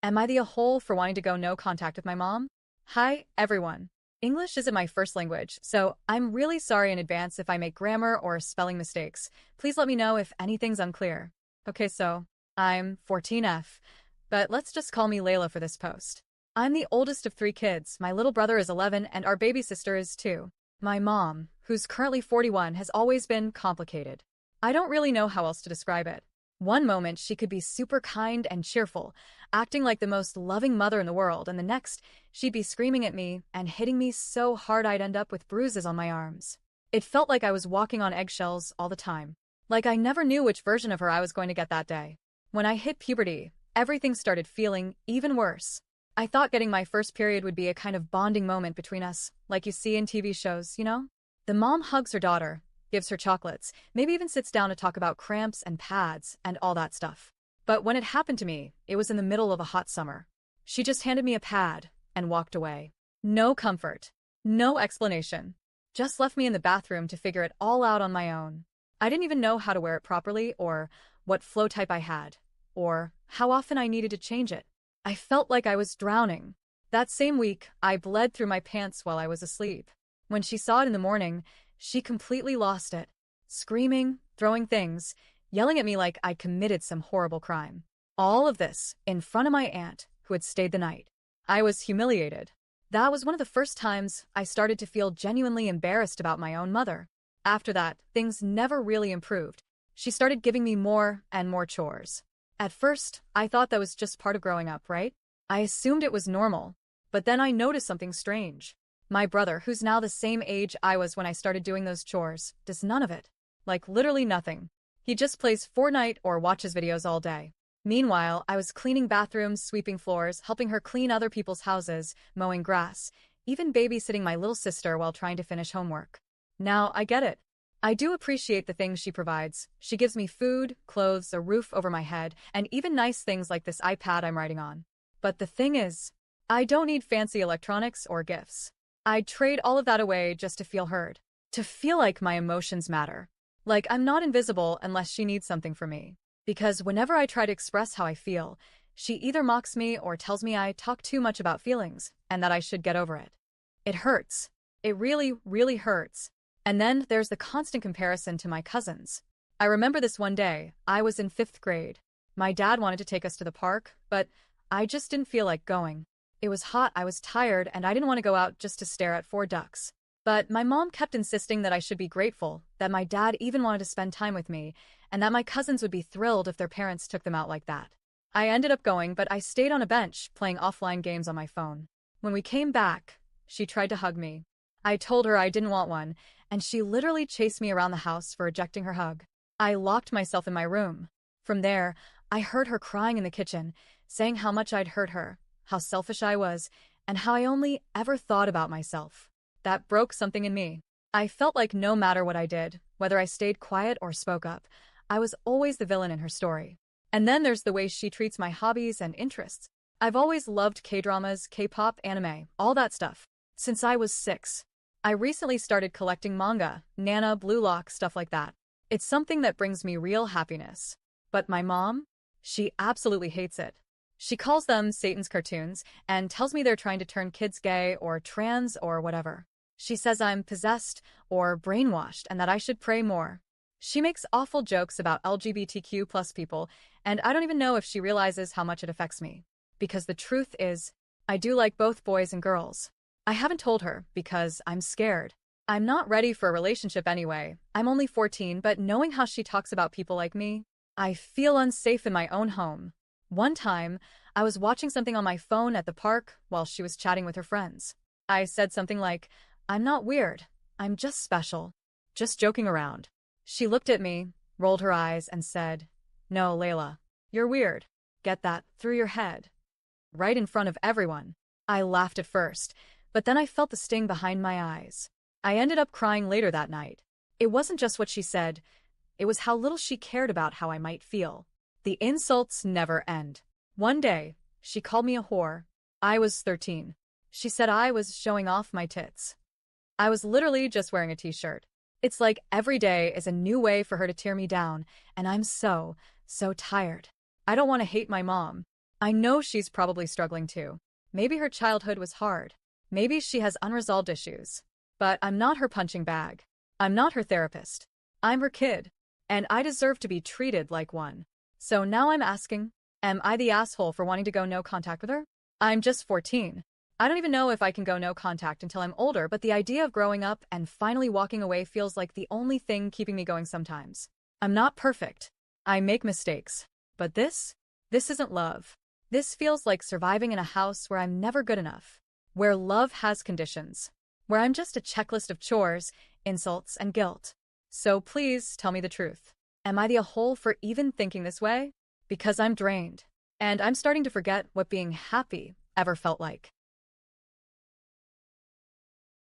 Am I the a-hole for wanting to go no contact with my mom? Hi, everyone. English isn't my first language, so I'm really sorry in advance if I make grammar or spelling mistakes. Please let me know if anything's unclear. Okay, so I'm 14F, but let's just call me Layla for this post. I'm the oldest of three kids. My little brother is 11 and our baby sister is 2. My mom, who's currently 41, has always been complicated. I don't really know how else to describe it. One moment she could be super kind and cheerful, acting like the most loving mother in the world, and the next she'd be screaming at me and hitting me so hard I'd end up with bruises on my arms. It felt like I was walking on eggshells all the time. Like I never knew which version of her I was going to get that day. When I hit puberty, everything started feeling even worse. I thought getting my first period would be a kind of bonding moment between us, like you see in TV shows, you know? The mom hugs her daughter, gives her chocolates, maybe even sits down to talk about cramps and pads and all that stuff. But when it happened to me, it was in the middle of a hot summer. She just handed me a pad and walked away. No comfort, no explanation. Just left me in the bathroom to figure it all out on my own. I didn't even know how to wear it properly or what flow type I had, or how often I needed to change it. I felt like I was drowning. That same week, I bled through my pants while I was asleep. When she saw it in the morning, she completely lost it, screaming, throwing things, yelling at me like I'd committed some horrible crime. All of this in front of my aunt, who had stayed the night. I was humiliated. That was one of the first times I started to feel genuinely embarrassed about my own mother. After that, things never really improved. She started giving me more and more chores. At first, I thought that was just part of growing up, right? I assumed it was normal. But then I noticed something strange. My brother, who's now the same age I was when I started doing those chores, does none of it. Like literally nothing. He just plays Fortnite or watches videos all day. Meanwhile, I was cleaning bathrooms, sweeping floors, helping her clean other people's houses, mowing grass, even babysitting my little sister while trying to finish homework. Now, I get it. I do appreciate the things she provides. She gives me food, clothes, a roof over my head, and even nice things like this iPad I'm writing on. But the thing is, I don't need fancy electronics or gifts. I'd trade all of that away just to feel heard. To feel like my emotions matter. Like I'm not invisible unless she needs something from me. Because whenever I try to express how I feel, she either mocks me or tells me I talk too much about feelings and that I should get over it. It hurts. It really, really hurts. And then there's the constant comparison to my cousins. I remember this one day. I was in 5th grade. My dad wanted to take us to the park, but I just didn't feel like going. It was hot, I was tired, and I didn't want to go out just to stare at 4 ducks. But my mom kept insisting that I should be grateful, that my dad even wanted to spend time with me, and that my cousins would be thrilled if their parents took them out like that. I ended up going, but I stayed on a bench playing offline games on my phone. When we came back, she tried to hug me. I told her I didn't want one, and she literally chased me around the house for rejecting her hug. I locked myself in my room. From there, I heard her crying in the kitchen, saying how much I'd hurt her, how selfish I was, and how I only ever thought about myself. That broke something in me. I felt like no matter what I did, whether I stayed quiet or spoke up, I was always the villain in her story. And then there's the way she treats my hobbies and interests. I've always loved K-dramas, K-pop, anime, all that stuff. Since I was 6. I recently started collecting manga, Nana, Blue Lock, stuff like that. It's something that brings me real happiness. But my mom? She absolutely hates it. She calls them Satan's cartoons and tells me they're trying to turn kids gay or trans or whatever. She says I'm possessed or brainwashed and that I should pray more. She makes awful jokes about LGBTQ plus people, and I don't even know if she realizes how much it affects me. Because the truth is, I do like both boys and girls. I haven't told her because I'm scared. I'm not ready for a relationship anyway. I'm only 14, but knowing how she talks about people like me, I feel unsafe in my own home. One time, I was watching something on my phone at the park while she was chatting with her friends. I said something like, "I'm not weird. I'm just special." Just joking around. She looked at me, rolled her eyes, and said, "No, Layla, you're weird. Get that through your head." Right in front of everyone. I laughed at first, but then I felt the sting behind my eyes. I ended up crying later that night. It wasn't just what she said. It was how little she cared about how I might feel. The insults never end. One day, she called me a whore. I was 13. She said I was showing off my tits. I was literally just wearing a t-shirt. It's like every day is a new way for her to tear me down, and I'm so tired. I don't want to hate my mom, I know she's probably struggling too. Maybe her childhood was hard. Maybe she has unresolved issues. But I'm not her punching bag. I'm not her therapist. I'm her kid. And I deserve to be treated like one. So now I'm asking, am I the asshole for wanting to go no contact with her? I'm just 14. I don't even know if I can go no contact until I'm older, but the idea of growing up and finally walking away feels like the only thing keeping me going sometimes. I'm not perfect. I make mistakes. But this isn't love. This feels like surviving in a house where I'm never good enough, where love has conditions, where I'm just a checklist of chores, insults, and guilt. So please tell me the truth. Am I the a-hole for even thinking this way? Because I'm drained, and I'm starting to forget what being happy ever felt like.